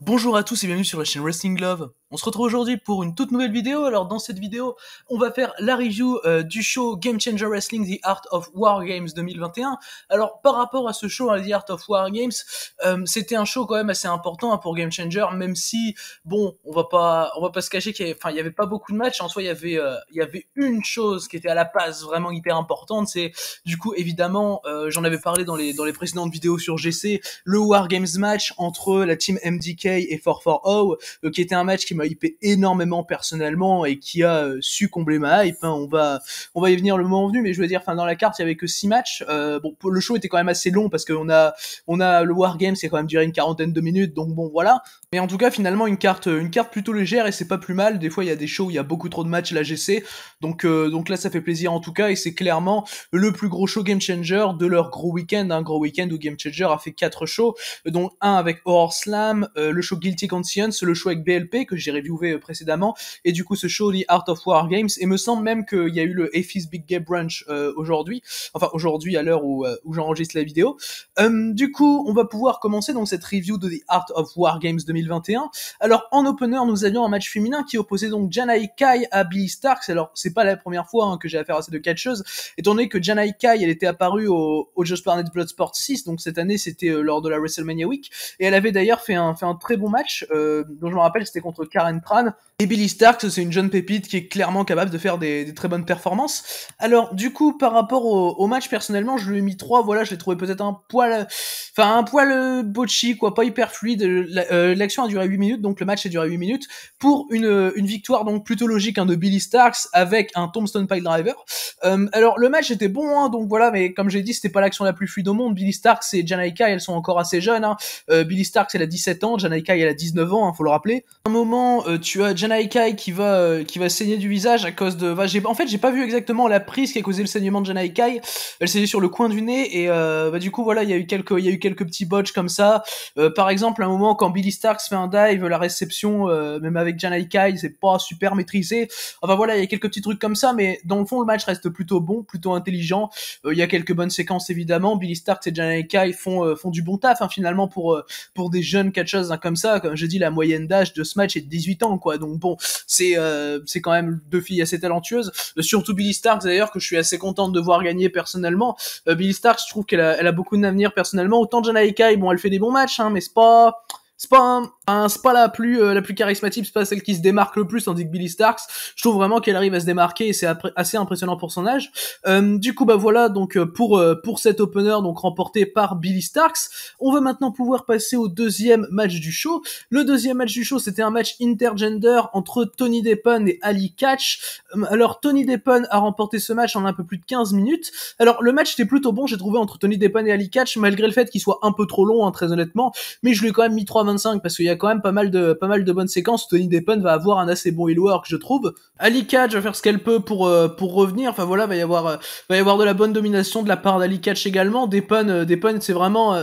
Bonjour à tous et bienvenue sur la chaîne Wrestling Glove. On se retrouve aujourd'hui pour une toute nouvelle vidéo. Alors dans cette vidéo, on va faire la review du show Game Changer Wrestling The Art of War Games 2021. Alors par rapport à ce show, The Art of War Games, c'était un show quand même assez important pour Game Changer, même si bon, on va pas se cacher qu'il y avait pas beaucoup de matchs. En soi, il y avait une chose qui était à la base vraiment hyper importante. C'est du coup évidemment, j'en avais parlé dans les précédentes vidéos sur GC, le War Games match entre la team MDK et 440, qui était un match qui m'a hypé énormément personnellement et qui a su combler ma hype. On va y venir le moment venu, mais je veux dire, enfin dans la carte il y avait que 6 matchs. Bon, le show était quand même assez long parce qu'on a le War Games qui a quand même duré une quarantaine de minutes, donc bon voilà. Mais en tout cas finalement une carte plutôt légère et c'est pas plus mal. Des fois il y a des shows où il y a beaucoup trop de matchs à la GC, donc là ça fait plaisir en tout cas et c'est clairement le plus gros show Game Changer de leur gros week-end, un gros week-end où Game Changer a fait 4 shows, dont un avec Horror Slam, le show Guilty Conscience, le show avec BLP que j'ai reviewé précédemment, et du coup ce show The Art of War Games, et me semble même qu'il y a eu le AFIS Big Game Brunch aujourd'hui, enfin aujourd'hui à l'heure où j'enregistre la vidéo. Du coup, on va pouvoir commencer donc cette review de The Art of War Games 2021. Alors en opener, nous avions un match féminin qui opposait donc Janai Kai à Billie Starkz. Alors c'est pas la première fois que j'ai affaire à ces deux catcheuses, étant donné que Janai Kai, elle était apparue au Just Planet Bloodsport 6, donc cette année c'était lors de la WrestleMania Week, et elle avait d'ailleurs fait un très bon match, dont je me rappelle c'était contre Karen Tran. Et Billie Starkz, c'est une jeune pépite qui est clairement capable de faire des très bonnes performances. Alors du coup, par rapport au match, personnellement, je lui ai mis 3, voilà, je l'ai trouvé peut-être un poil botchy, quoi, pas hyper fluide. L'action a duré 8 minutes, donc le match a duré 8 minutes, pour une victoire donc plutôt logique de Billie Starkz avec un Tombstone Piledriver. Alors le match était bon, donc voilà, mais comme j'ai dit, c'était pas l'action la plus fluide au monde. Billie Starkz et Janai Kai, elles sont encore assez jeunes. Billie Starkz, elle a 17 ans, Janai Kai, elle a 19 ans, faut le rappeler. À un moment, tu as Janai Kai qui va saigner du visage à cause de... j'ai pas vu exactement la prise qui a causé le saignement de Janai Kai. Elle saignait sur le coin du nez, et du coup, voilà, il y a eu quelques petits botches comme ça. Par exemple, à un moment, quand Billie Starkz fait un dive, la réception, même avec Janai Kai, c'est pas super maîtrisé. Enfin voilà, il y a quelques petits trucs comme ça, mais dans le fond, le match reste plutôt bon, plutôt intelligent. Il y a quelques bonnes séquences évidemment. Billie Starkz et Janai Kai font du bon taf finalement pour des jeunes catcheuses comme ça. Comme je dis, la moyenne d'âge de ce match est de 18 ans, quoi. Donc bon, c'est quand même deux filles assez talentueuses. Surtout Billie Starkz d'ailleurs, que je suis assez contente de voir gagner personnellement. Billie Starkz, je trouve qu'elle a beaucoup d'avenir personnellement. Autant Janai Kai, bon, elle fait des bons matchs, mais c'est pas la plus charismatique, c'est pas celle qui se démarque le plus, tandis que Billie Starkz, je trouve vraiment qu'elle arrive à se démarquer et c'est assez impressionnant pour son âge. Du coup, bah voilà, donc pour cet opener donc remporté par Billie Starkz, on va maintenant pouvoir passer au deuxième match du show. Le deuxième match du show, c'était un match intergender entre Tony Deppen et Ali Catch. Alors Tony Deppen a remporté ce match en un peu plus de 15 minutes. Alors le match était plutôt bon, j'ai trouvé, entre Tony Deppen et Ali Catch, malgré le fait qu'il soit un peu trop long, très honnêtement, mais je lui ai quand même mis 3,25 parce qu'il y a quand même pas mal de bonnes séquences. Tony Deppen va avoir un assez bon heel work, je trouve. Ali Catch va faire ce qu'elle peut pour revenir. Enfin voilà, va y avoir de la bonne domination de la part d'Ali Catch également. Deppen c'est vraiment,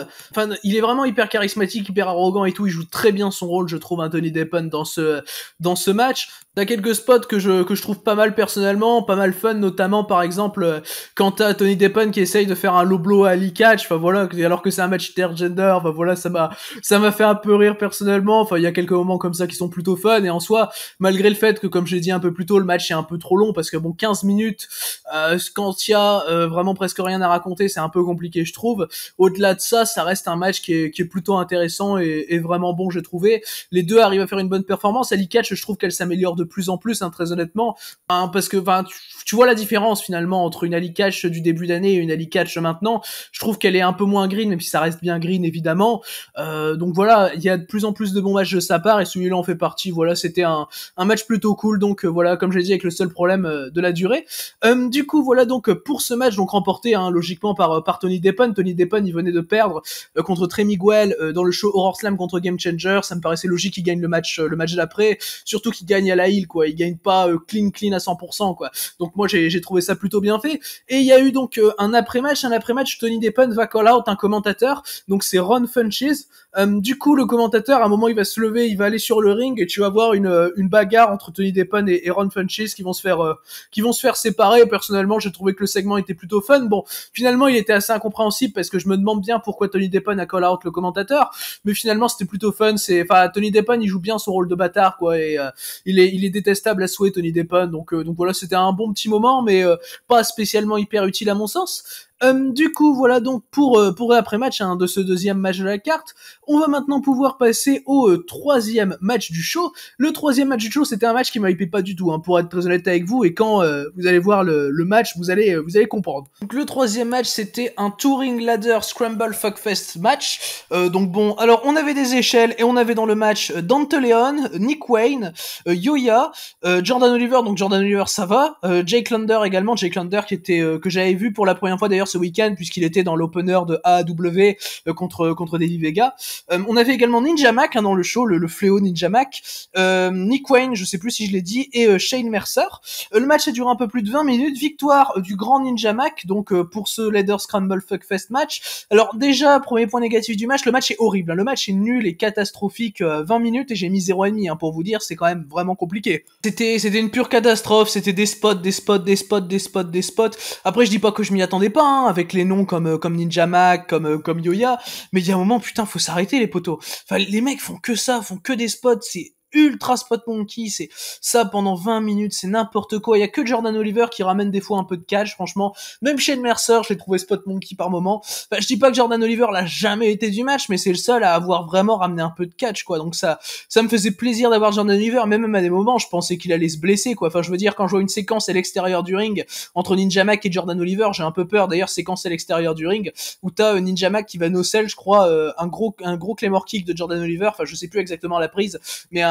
il est vraiment hyper charismatique, hyper arrogant et tout. Il joue très bien son rôle, je trouve, Tony Deppen dans ce match. T'as quelques spots que je trouve pas mal personnellement, pas mal fun, notamment par exemple quand t'as Tony Deppen qui essaye de faire un low blow à Ali Catch, enfin voilà, alors que c'est un match intergender, enfin voilà, ça m'a fait un peu rire personnellement. Enfin il y a quelques moments comme ça qui sont plutôt fun, et en soi, malgré le fait que, comme je l'ai dit un peu plus tôt, le match est un peu trop long parce que bon, 15 minutes quand il y a vraiment presque rien à raconter, c'est un peu compliqué, je trouve. Au-delà de ça, ça reste un match qui est plutôt intéressant et vraiment bon, j'ai trouvé. Les deux arrivent à faire une bonne performance. Ali Catch, je trouve qu'elle s'améliore de plus en plus, très honnêtement, parce que tu vois la différence finalement entre une Ali Catch du début d'année et une Ali Catch maintenant. Je trouve qu'elle est un peu moins green, même si ça reste bien green évidemment. Donc voilà, il y a de plus en plus de bons matchs de sa part, et celui-là en fait partie. Voilà, c'était un match plutôt cool, donc voilà, comme je l'ai dit, avec le seul problème de la durée. Du coup voilà, donc pour ce match donc remporté logiquement par Tony Deppen. Tony Deppen, il venait de perdre contre Trey Miguel dans le show Horror Slam contre Game Changer. Ça me paraissait logique qu'il gagne le match d'après, surtout qu'il gagne à la heel, quoi. Il gagne pas clean à 100%, quoi. Donc moi j'ai trouvé ça plutôt bien fait. Et il y a eu donc un après-match, Tony Deppen va call out un commentateur, donc c'est Ron Funches. Du coup, le commentateur, à un moment, il va se lever, il va aller sur le ring et tu vas voir une bagarre entre Tony Deppen et Ron Funches qui vont se faire séparer. Personnellement, j'ai trouvé que le segment était plutôt fun. Bon, finalement, il était assez incompréhensible parce que je me demande bien pourquoi Tony Deppen a call out le commentateur, mais finalement, c'était plutôt fun. Tony Deppen, il joue bien son rôle de bâtard, quoi, et il est détestable à souhait, Tony Deppen. Donc voilà, c'était un bon petit moment, mais pas spécialement hyper utile à mon sens. Du coup, voilà donc pour l'après-match de ce deuxième match de la carte. On va maintenant pouvoir passer au troisième match du show. Le troisième match du show, c'était un match qui m'hypait pas du tout, pour être très honnête avec vous. Et quand vous allez voir le match, vous allez comprendre. Donc le troisième match, c'était un Touring Ladder Scramble Fuckfest match. Donc bon, alors on avait des échelles et on avait dans le match Dante Leon, Nick Wayne, Yoya, Jordan Oliver. Donc Jordan Oliver, ça va. Jake Lander également, Jake Lander qui était que j'avais vu pour la première fois d'ailleurs ce week-end puisqu'il était dans l'opener de AAW contre Davey Vega. On avait également Ninja Mac dans le show, le fléau Ninja Mac, Nick Wayne, je sais plus si je l'ai dit, et Shane Mercer. Le match a duré un peu plus de 20 minutes, victoire du grand Ninja Mac, donc pour ce Ladder Scramble Fuckfest match. Alors déjà, premier point négatif du match, le match est horrible, le match est nul et catastrophique, 20 minutes et j'ai mis 0,5 pour vous dire, c'est quand même vraiment compliqué. C'était une pure catastrophe, c'était des spots. Après je dis pas que je m'y attendais pas, avec les noms comme Ninja Mac, comme Yoya, mais il y a un moment, putain, faut s'arrêter les potos. Enfin, les mecs font que ça, font que des spots, c'est ultra spot monkey, c'est ça pendant 20 minutes, c'est n'importe quoi. Il y a que Jordan Oliver qui ramène des fois un peu de catch, franchement. Même Shane Mercer, je l'ai trouvé spot monkey par moment. Enfin, je dis pas que Jordan Oliver l'a jamais été du match, mais c'est le seul à avoir vraiment ramené un peu de catch, quoi. Donc ça me faisait plaisir d'avoir Jordan Oliver, même à des moments, je pensais qu'il allait se blesser, quoi. Enfin, je veux dire, quand je vois une séquence à l'extérieur du ring entre Ninja Mac et Jordan Oliver, j'ai un peu peur. D'ailleurs, séquence à l'extérieur du ring où t'as Ninja Mac qui va no-sell, je crois, un gros Claymore kick de Jordan Oliver. Enfin, je sais plus exactement la prise, mais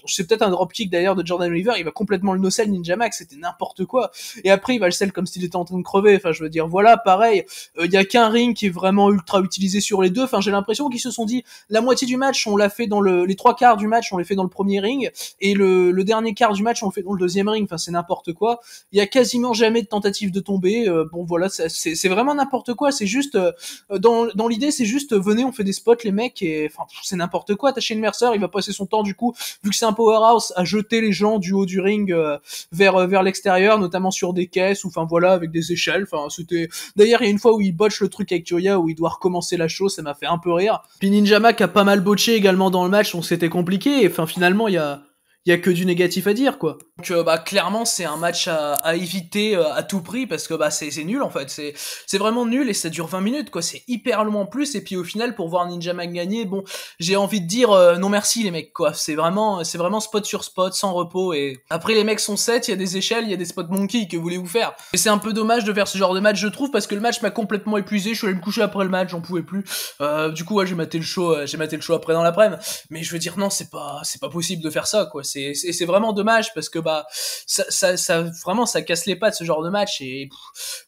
c'est peut-être un dropkick d'ailleurs de Jordan Oliver, il va complètement le no-sell Ninja Mac, c'était n'importe quoi. Et après il va le sell comme s'il était en train de crever. Enfin, je veux dire, voilà, pareil, il y a qu'un ring qui est vraiment ultra utilisé sur les deux. Enfin, j'ai l'impression qu'ils se sont dit la moitié du match on l'a fait dans les trois quarts du match on les fait dans le premier ring et le dernier quart du match on le fait dans le deuxième ring. Enfin, c'est n'importe quoi. Il y a quasiment jamais de tentative de tomber. Bon voilà, c'est vraiment n'importe quoi. C'est juste dans l'idée, c'est juste venez, on fait des spots les mecs, et enfin c'est n'importe quoi. T'as Shane Mercer, il va passer son temps du coup, vu que c'est un powerhouse, à jeter les gens du haut du ring vers l'extérieur, notamment sur des caisses, ou enfin voilà, avec des échelles. Enfin, c'était. D'ailleurs, il y a une fois où il botche le truc avec Yoya, où il doit recommencer la chose, ça m'a fait un peu rire. Puis Ninja Mac a pas mal botché également dans le match, donc c'était compliqué. Et enfin, finalement, il y a que du négatif à dire, quoi. Donc clairement c'est un match à éviter à tout prix, parce que c'est nul en fait, c'est vraiment nul et ça dure 20 minutes, quoi, c'est hyper long en plus. Et puis au final, pour voir Ninja Mac gagner, bon, j'ai envie de dire non merci les mecs, quoi. C'est vraiment spot sur spot sans repos. Et après les mecs sont 7, il y a des échelles, il y a des spots monkey, que voulez-vous faire? Et c'est un peu dommage de faire ce genre de match, je trouve, parce que le match m'a complètement épuisé. Je suis allé me coucher après le match, j'en pouvais plus. Du coup ouais, j'ai maté le show après dans l'après-midi. Mais je veux dire, non, c'est pas possible de faire ça, quoi. C'est vraiment dommage, parce que ça vraiment ça casse les pattes ce genre de match. Et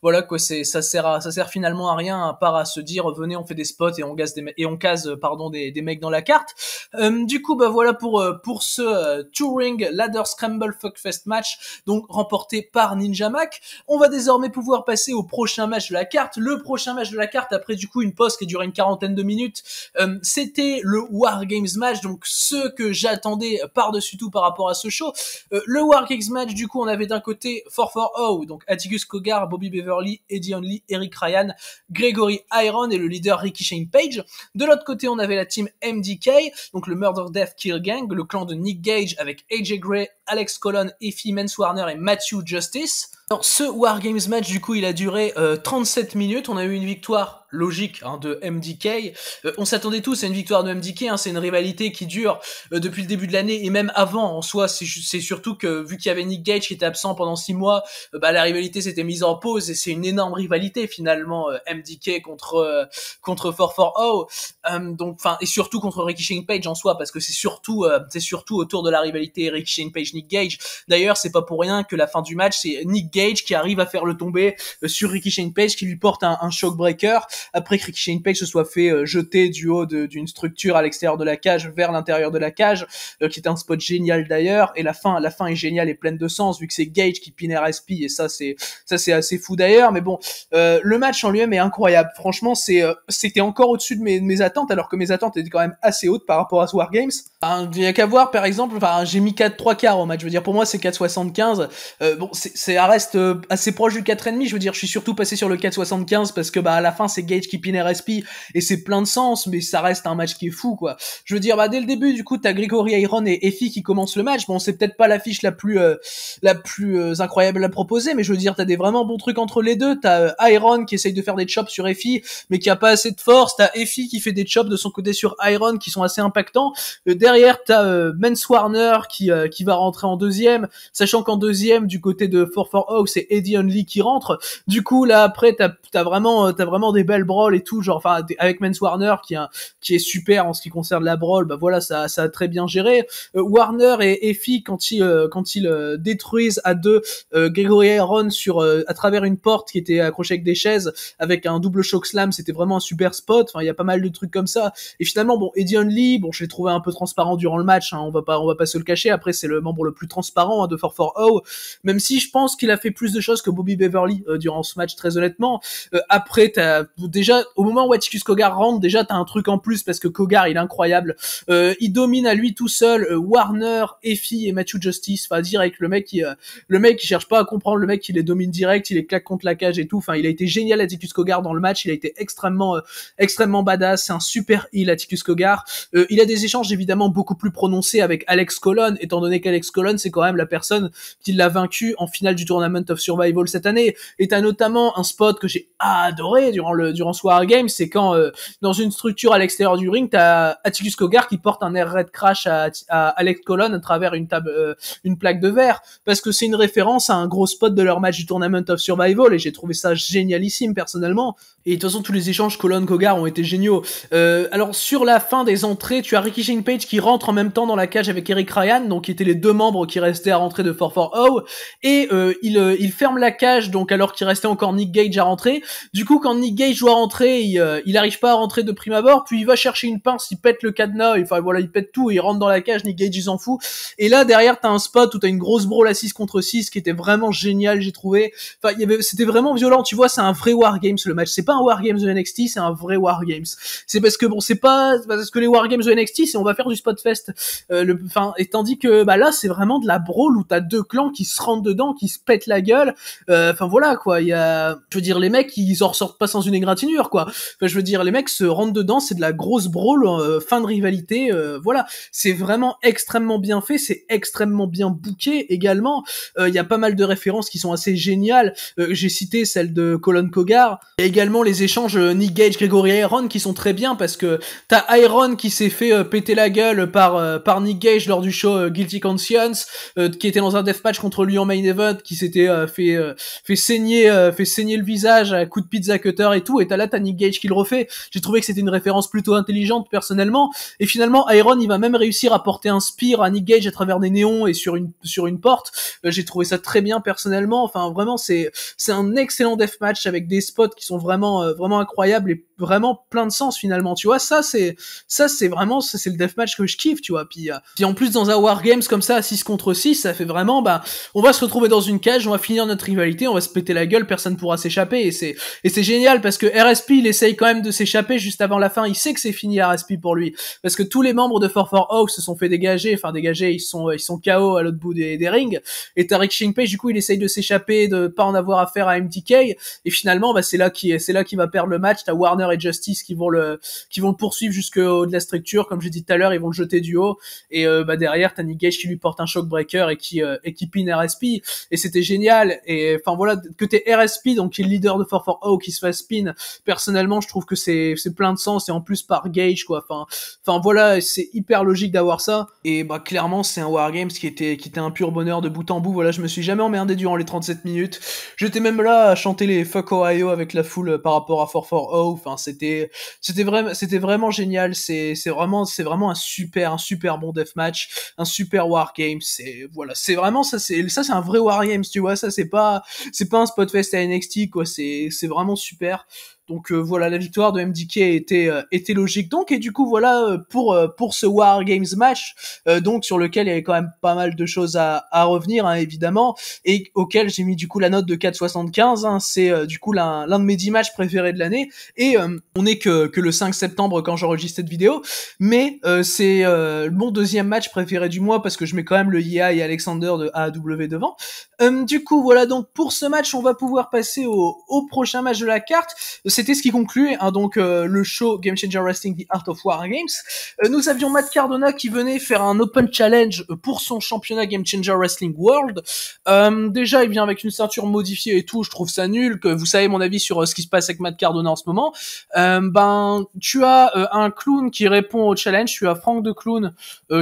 voilà, quoi, ça sert finalement à rien, à part à se dire venez, on fait des spots et on case des mecs dans la carte. Du coup voilà pour ce Touring Ladder Scramble Fuckfest match, donc remporté par Ninja Mac. On va désormais pouvoir passer au prochain match de la carte. Le prochain match de la carte, après du coup une pause qui a duré une quarantaine de minutes, c'était le War Games match, donc ce que j'attendais par-dessus tout par rapport à ce show. Le War Games match, du coup, on avait d'un côté 440, donc Atticus Cogar, Bobby Beverly, Eddie Only, Eric Ryan, Gregory Iron et le leader Ricky Shane Page. De l'autre côté, on avait la team MDK, donc le Murder Death Kill Gang, le clan de Nick Gage avec AJ Gray, Alex Colon, Effie Mance Warner et Matthew Justice. Alors ce War Games match, du coup, il a duré 37 minutes. On a eu une victoire logique de MDK. On s'attendait tous à une victoire de MDK, c'est une rivalité qui dure depuis le début de l'année et même avant. En soi, c'est surtout que vu qu'il y avait Nick Gage qui était absent pendant 6 mois, la rivalité s'était mise en pause et c'est une énorme rivalité finalement, MDK contre 440. Donc enfin, et surtout contre Ricky Shane Page en soi, parce que c'est surtout autour de la rivalité Ricky Shane Page Nick Gage. D'ailleurs, c'est pas pour rien que la fin du match, c'est Nick Gage qui arrive à faire le tomber sur Ricky Shane Page, qui lui porte un shockbreaker après que Ricky Shane Page se soit fait jeter du haut d'une structure à l'extérieur de la cage vers l'intérieur de la cage, qui était un spot génial d'ailleurs. Et la fin est géniale et pleine de sens vu que c'est Gage qui pin RSP, et ça c'est assez fou d'ailleurs. Mais bon, le match en lui-même est incroyable. Franchement, c'était encore au-dessus de mes attentes, alors que mes attentes étaient quand même assez hautes par rapport à ce Wargames. Il y a qu'à voir, par exemple, j'ai mis 4-3 quarts au match. Je veux dire, pour moi, c'est 4,75. Bon, ça reste assez proche du 4,5. Je veux dire, je suis surtout passé sur le 4,75 parce que à la fin, c'est Gage qui pin RSP et c'est plein de sens, mais ça reste un match qui est fou, quoi. Je veux dire, dès le début, du coup, t'as Gregory Iron et Effy qui commencent le match. Bon, c'est peut-être pas l'affiche la plus incroyable à proposer, mais je veux dire, t'as des vraiment bons trucs entre les deux. T'as Iron qui essaye de faire des chops sur Effy, mais qui a pas assez de force. T'as Effy qui fait des chops de son côté sur Iron qui sont assez impactants. Derrière, t'as Mance Warner qui va rentrer en deuxième, sachant qu'en deuxième, du côté de 4-4-0, c'est Eddie Only qui rentre. Du coup, là, après, t'as vraiment des belles brawls et tout, genre, avec Mance Warner qui est super en ce qui concerne la brawl. Voilà, ça a très bien géré. Warner et Effy, quand ils détruisent à deux Gregory Iron à travers une porte qui était accrochée avec des chaises, avec un double choc slam, c'était vraiment un super spot. Enfin, il y a pas mal de trucs comme ça. Et finalement, bon, Eddie Only, bon, je l'ai trouvé un peu transparent durant le match, hein, on va pas se le cacher. Après, c'est le membre le plus transparent de 4-4-0, même si je pense qu'il a fait plus de choses que Bobby Beverly durant ce match, très honnêtement. Après, t'as déjà, au moment où Atticus Cogar rentre, déjà t'as un truc en plus parce que Cogar, il est incroyable. Il domine à lui tout seul Warner, Effy et Matthew Justice. Enfin, direct, le mec il cherche pas à comprendre, le mec il les domine direct, il les claque contre la cage et tout. Enfin, il a été génial, Atticus Cogar, dans le match. Il a été extrêmement badass. C'est un super heel, Atticus Cogar. Il a des échanges évidemment beaucoup plus prononcés avec Alex Colon, étant donné qu'Alex Colon, c'est quand même la personne qui l'a vaincu en finale du Tournament of Survival cette année. Et t'as notamment un spot que j'ai adoré durant ce Wargame, c'est quand dans une structure à l'extérieur du ring, t'as Atticus Cogar qui porte un air raid crash à Alex Colon à travers une plaque de verre, parce que c'est une référence à un gros spot de leur match du Tournament of Survival, et j'ai trouvé ça génialissime personnellement. Et de toute façon, tous les échanges Colon-Cogar ont été géniaux. Alors, sur la fin des entrées, tu as Ricky Shane Page qui rentre en même temps dans la cage avec Eric Ryan, donc qui étaient les deux membres qui restaient à rentrer de 4-4-0, et il ferme la cage, donc alors qu'il restait encore Nick Gage à rentrer. Du coup, quand Nick Gage doit rentrer, il arrive pas à rentrer de prime abord, puis il va chercher une pince, il pète le cadenas, enfin voilà, il pète tout, il rentre dans la cage, Nick Gage il s'en fout. Et là, derrière, t'as un spot où t'as une grosse brawl à 6 contre 6 qui était vraiment génial, j'ai trouvé. Enfin, c'était vraiment violent, tu vois, c'est un vrai Wargames le match. C'est pas un Wargames de NXT, c'est un vrai Wargames. C'est parce que bon, c'est pas parce que les Wargames de NXT, c'est on va faire du spot fest. Et tandis que là, c'est vraiment de la brawl où t'as deux clans qui se rentrent dedans, qui se pètent la gueule. Enfin voilà quoi, je veux dire, les mecs ils en ressortent pas sans une égratignure quoi. Enfin, je veux dire, les mecs se rentrent dedans, c'est de la grosse brawl, fin de rivalité. Voilà, c'est vraiment extrêmement bien fait, c'est extrêmement bien booké également. Il y a pas mal de références qui sont assez géniales. J'ai cité celle de Colon Cogar, et également les échanges Nick Gage, Gregory Iron qui sont très bien, parce que t'as Iron qui s'est fait péter la gueule par Nick Gage lors du show Guilty Conscience, qui était dans un deathmatch contre lui en main event, qui s'était fait saigner le visage à coups de pizza cutter et tout, et t'as Nick Gage qui le refait. J'ai trouvé que c'était une référence plutôt intelligente personnellement, et finalement Iron il va même réussir à porter un spear à Nick Gage à travers des néons et sur une porte. J'ai trouvé ça très bien personnellement. Enfin vraiment, c'est un excellent deathmatch avec des spots qui sont vraiment incroyables et vraiment plein de sens finalement, tu vois. Ça c'est le deathmatch que je kiffe, tu vois. Puis en plus, dans un Wargames comme ça à 6 contre 6, ça fait vraiment on va se retrouver dans une cage, on va finir notre rivalité, on va se péter la gueule, personne pourra s'échapper, et c'est génial parce que RSP il essaye quand même de s'échapper juste avant la fin. Il sait que c'est fini RSP pour lui, parce que tous les membres de 4-4-0 se sont fait dégager, ils sont KO à l'autre bout des rings, et Tariq Shinpei du coup il essaye de s'échapper, de pas en avoir affaire à MTK, et finalement c'est là qu'il va perdre le match. T'as Warner et Justice qui vont le poursuivre jusqu'au de la structure, comme j'ai dit tout à l'heure, ils vont le jeter du haut, et derrière t'as Nick Gage qui lui porte un shockbreaker et qui pin RSP, et c'était génial. Et enfin voilà, que t'es RSP, donc qui est le leader de 4-4-0, qui se fasse spin, personnellement je trouve que c'est plein de sens, et en plus par Gage quoi. Enfin voilà, c'est hyper logique d'avoir ça, et clairement c'est un Wargames qui était un pur bonheur de bout en bout. Voilà, je me suis jamais emmerdé durant les 37 minutes. J'étais même là à chanter les Fuck Ohio avec la foule par rapport à 4-4-0. Enfin c'était vraiment génial. C'est vraiment un super bon deathmatch, un super Wargames. C'est vraiment ça, c'est un vrai Wargames, tu vois. vois, ça c'est pas un spot fest à NXT, quoi, c'est vraiment super. Donc voilà, la victoire de MDK était logique. Donc et du coup voilà pour ce War Games match, donc sur lequel il y avait quand même pas mal de choses à revenir, hein, évidemment, et auquel j'ai mis du coup la note de 4,75. Hein, c'est du coup l'un de mes 10 matchs préférés de l'année. Et on est que le 5 septembre quand j'enregistre cette vidéo, mais c'est mon deuxième match préféré du mois parce que je mets quand même le Yea et Alexander de AEW devant. Du coup voilà, donc pour ce match on va pouvoir passer au prochain match de la carte. C'était ce qui concluait hein, donc le show Game Changer Wrestling The Art of War Games. Nous avions Matt Cardona qui venait faire un open challenge pour son championnat Game Changer Wrestling World. Déjà il vient avec une ceinture modifiée et tout, je trouve ça nul. Que vous savez mon avis sur ce qui se passe avec Matt Cardona en ce moment. Tu as un clown qui répond au challenge, tu as Frank de Clown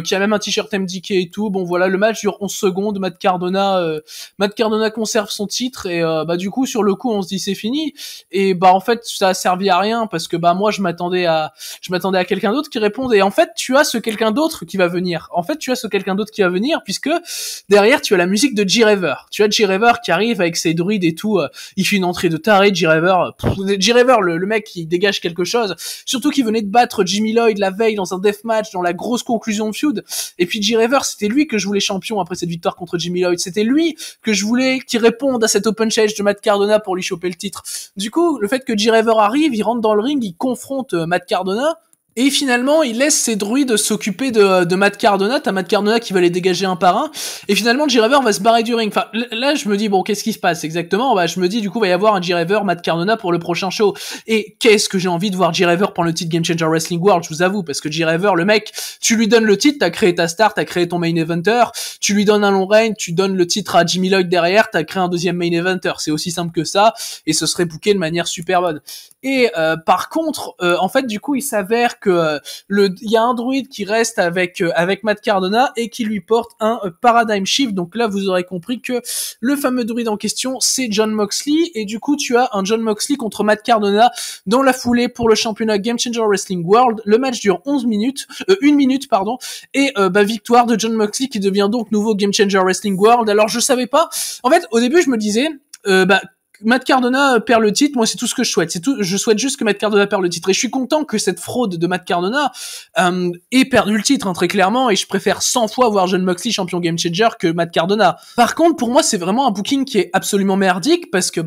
qui a même un t-shirt MDK et tout. Bon voilà, le match dure 11 secondes, Matt Cardona conserve son titre et du coup sur le coup on se dit c'est fini et en fait ça a servi à rien parce que moi je m'attendais à quelqu'un d'autre qui réponde et en fait tu as ce quelqu'un d'autre qui va venir. Puisque derrière tu as la musique de G-Raver. Tu as G-Raver qui arrive avec ses druides et tout, il fait une entrée de taré. G-Raver, le mec qui dégage quelque chose, surtout qu'il venait de battre Jimmy Lloyd la veille dans un deathmatch dans la grosse conclusion de feud. Et puis G-Raver, c'était lui que je voulais champion après cette victoire contre Jimmy Lloyd, c'était lui que je voulais qu'il réponde à cet open challenge de Matt Cardona pour lui choper le titre. Du coup, le fait que G-Raver arrive, il rentre dans le ring, il confronte Matt Cardona, et finalement, il laisse ses druides s'occuper de Matt Cardona. T'as Matt Cardona qui va les dégager un par un. Et finalement, G-Raver va se barrer du ring. Enfin, là, je me dis, bon, qu'est-ce qui se passe exactement? Je me dis, du coup, va y avoir un G-Raver, Matt Cardona pour le prochain show. Et qu'est-ce que j'ai envie de voir G-Raver prendre le titre Game Changer Wrestling World, je vous avoue. Parce que G-Raver, le mec, tu lui donnes le titre, t'as créé ta star, t'as créé ton main eventer, tu lui donnes un long reign, tu donnes le titre à Jimmy Lloyd derrière, t'as créé un deuxième main eventer. C'est aussi simple que ça. Et ce serait booké de manière super bonne. Et par contre, en fait, du coup, il s'avère que il y a un druide qui reste avec Matt Cardona et qui lui porte un paradigm shift. Donc là, vous aurez compris que le fameux druide en question, c'est Jon Moxley. Et du coup, tu as un Jon Moxley contre Matt Cardona dans la foulée pour le championnat Game Changer Wrestling World. Le match dure 1 minute, pardon. Et victoire de Jon Moxley qui devient donc nouveau Game Changer Wrestling World. Alors je savais pas. En fait, au début, je me disais, Matt Cardona perd le titre, moi c'est tout ce que je souhaite. C'est tout, je souhaite juste que Matt Cardona perde le titre. Et je suis content que cette fraude de Matt Cardona ait perdu le titre, hein, très clairement. Et je préfère 100 fois voir Jon Moxley champion Game Changer que Matt Cardona. Par contre, pour moi, c'est vraiment un booking qui est absolument merdique parce que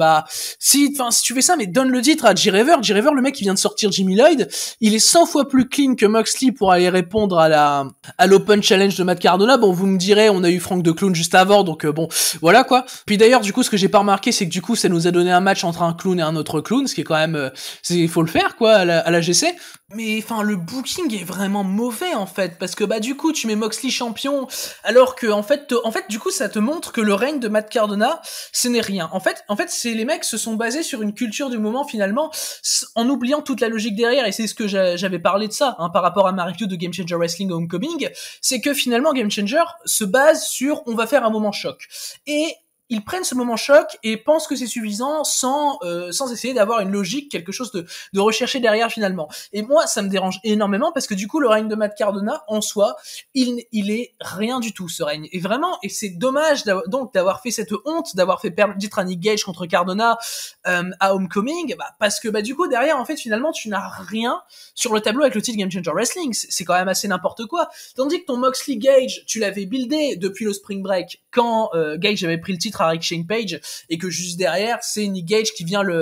si tu fais ça, mais donne le titre à G-Raver. G-Raver, le mec qui vient de sortir Jimmy Lloyd, il est 100 fois plus clean que Moxley pour aller répondre à l'open challenge de Matt Cardona. Bon, vous me direz, on a eu Frank de Clown juste avant, donc bon, voilà quoi. Puis d'ailleurs, du coup, ce que j'ai pas remarqué, c'est que du coup, ça nous a donné un match entre un clown et un autre clown, ce qui est quand même, il faut le faire quoi à la GC. Mais enfin, le booking est vraiment mauvais en fait, parce que du coup, tu mets Moxley champion, alors que en fait, du coup, ça te montre que le règne de Matt Cardona, ce n'est rien. En fait, c'est les mecs se sont basés sur une culture du moment finalement, en oubliant toute la logique derrière. Et c'est ce que j'avais parlé de ça, hein, par rapport à ma review de Game Changer Wrestling Homecoming, c'est que finalement Game Changer se base sur on va faire un moment choc. Et ils prennent ce moment choc et pensent que c'est suffisant sans essayer d'avoir une logique, quelque chose de recherché derrière finalement. Et moi, ça me dérange énormément parce que du coup, le règne de Matt Cardona, en soi, il est rien du tout, ce règne. Et vraiment, et c'est dommage d'avoir fait cette honte, d'avoir fait perdre le titre à Nick Gage contre Cardona à Homecoming, parce que du coup, derrière, en fait, finalement, tu n'as rien sur le tableau avec le titre Game Changer Wrestling. C'est quand même assez n'importe quoi. Tandis que ton Moxley Gage, tu l'avais buildé depuis le Spring Break quand Gage avait pris le titre avec Shane Page et que juste derrière c'est Nick Gage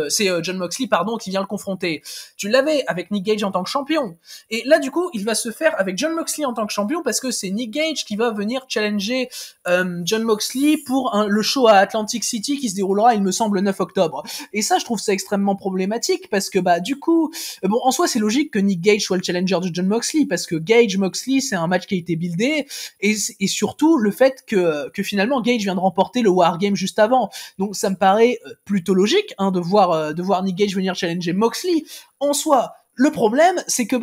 c'est Jon Moxley qui vient le confronter. Tu l'avais avec Nick Gage en tant que champion et là du coup il va se faire avec Jon Moxley en tant que champion parce que c'est Nick Gage qui va venir challenger Jon Moxley pour le show à Atlantic City qui se déroulera il me semble le 9 octobre. Et ça je trouve ça extrêmement problématique parce que du coup en soi c'est logique que Nick Gage soit le challenger de Jon Moxley parce que Gage Moxley c'est un match qui a été buildé et surtout le fait que finalement Gage vient de remporter le War Game juste avant. Donc ça me paraît plutôt logique de voir Nick Gage venir challenger Moxley. En soi, Le problème, c'est que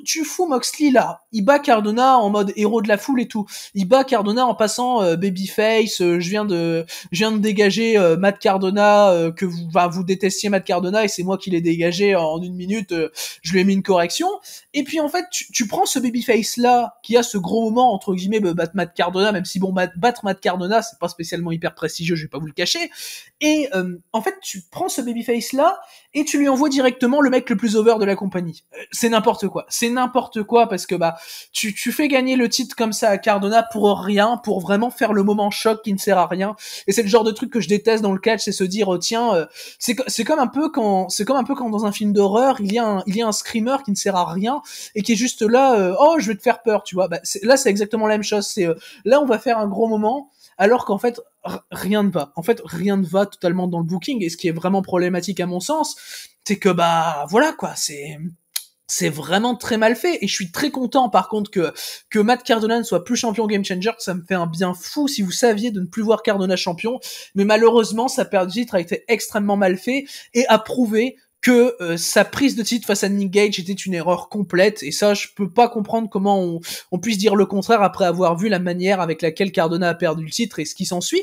tu fous Moxley là, il bat Cardona en mode héros de la foule et tout. Il bat Cardona en passant babyface. Je viens de dégager Matt Cardona, que vous détestiez Matt Cardona et c'est moi qui l'ai dégagé en 1 minute. Je lui ai mis une correction. Et puis en fait, tu prends ce babyface là qui a ce gros moment entre guillemets battre Matt Cardona, même si bon battre Matt Cardona c'est pas spécialement hyper prestigieux, je vais pas vous le cacher. Et en fait, tu prends ce babyface là et tu lui envoies directement le mec le plus over de la compagnie. C'est n'importe quoi parce que tu fais gagner le titre comme ça à Cardona pour rien, pour vraiment faire le moment choc qui ne sert à rien. Et c'est le genre de truc que je déteste dans le catch, c'est se dire tiens, c'est comme un peu quand dans un film d'horreur il y a un screamer qui ne sert à rien et qui est juste là oh je vais te faire peur, tu vois. Là c'est exactement la même chose, c'est là on va faire un gros moment alors qu'en fait rien ne va. En fait, rien ne va totalement dans le booking, et ce qui est vraiment problématique à mon sens, c'est que voilà quoi, c'est vraiment très mal fait, et je suis très content par contre que Matt Cardona ne soit plus champion Game Changer. Ça me fait un bien fou si vous saviez de ne plus voir Cardona champion, mais malheureusement sa perte de titre a été extrêmement mal fait et a prouvé que sa prise de titre face à Nick Gage était une erreur complète, et ça je peux pas comprendre comment on puisse dire le contraire après avoir vu la manière avec laquelle Cardona a perdu le titre et ce qui s'ensuit.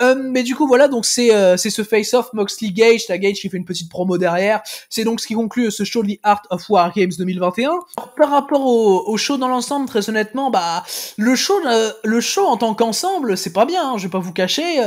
Mais du coup voilà, donc c'est ce face-off Moxley Gage, t'as Gage qui fait une petite promo derrière. C'est donc ce qui conclut ce show The Art of War Games 2021. Alors, par rapport au show dans l'ensemble, très honnêtement, le show en tant qu'ensemble, c'est pas bien, hein, je vais pas vous cacher,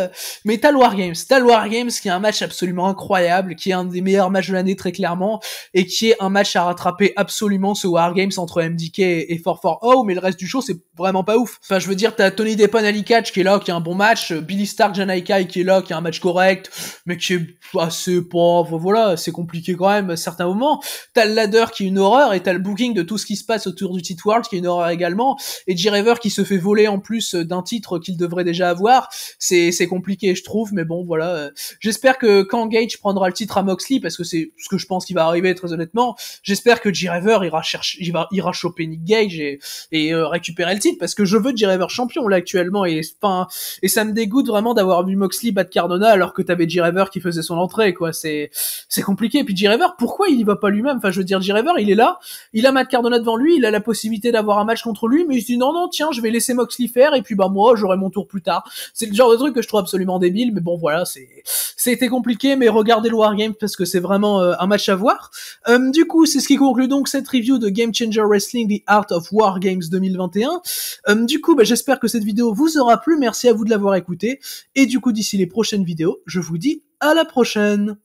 mais t'as le War Games qui est un match absolument incroyable, qui est un des meilleurs matchs de l'année très clairement, et qui est un match à rattraper absolument, ce War Games entre MDK et 440, mais le reste du show c'est vraiment pas ouf. Enfin je veux dire, t'as Tony Deppen Ali Catch qui est là, qui a un bon match, Billy Stark Janaikai qui est là, qui a un match correct, mais qui est assez pauvre, voilà, c'est compliqué quand même à certains moments. T'as le ladder qui est une horreur, et t'as le booking de tout ce qui se passe autour du titre World qui est une horreur également, et J-Raver qui se fait voler en plus d'un titre qu'il devrait déjà avoir. C'est compliqué je trouve, mais bon voilà, j'espère que quand Gage prendra le titre à Moxley, parce que c'est ce que je pense qui va arriver très honnêtement, j'espère que J-Raver ira choper Nick Gage et récupérer le titre, parce que je veux J-Raver champion là actuellement, et ça me dégoûte vraiment d'avoir vu Moxley battre Cardona alors que t'avais J-Raver qui faisait son entrée quoi. C'est compliqué. Et puis J-Raver, pourquoi il y va pas lui-même? Enfin je veux dire, J-Raver il est là, il a Matt Cardona devant lui, il a la possibilité d'avoir un match contre lui, mais il se dit non tiens, je vais laisser Moxley faire, et puis moi j'aurai mon tour plus tard. C'est le genre de truc que je trouve absolument débile, mais bon voilà, c'était compliqué, mais regardez le Wargame parce que c'est vraiment un match à voir. Du coup, c'est ce qui conclut donc cette review de Game Changer Wrestling The Art of War Games 2021. Du coup, j'espère que cette vidéo vous aura plu, merci à vous de l'avoir écouté, et du coup, d'ici les prochaines vidéos, je vous dis à la prochaine.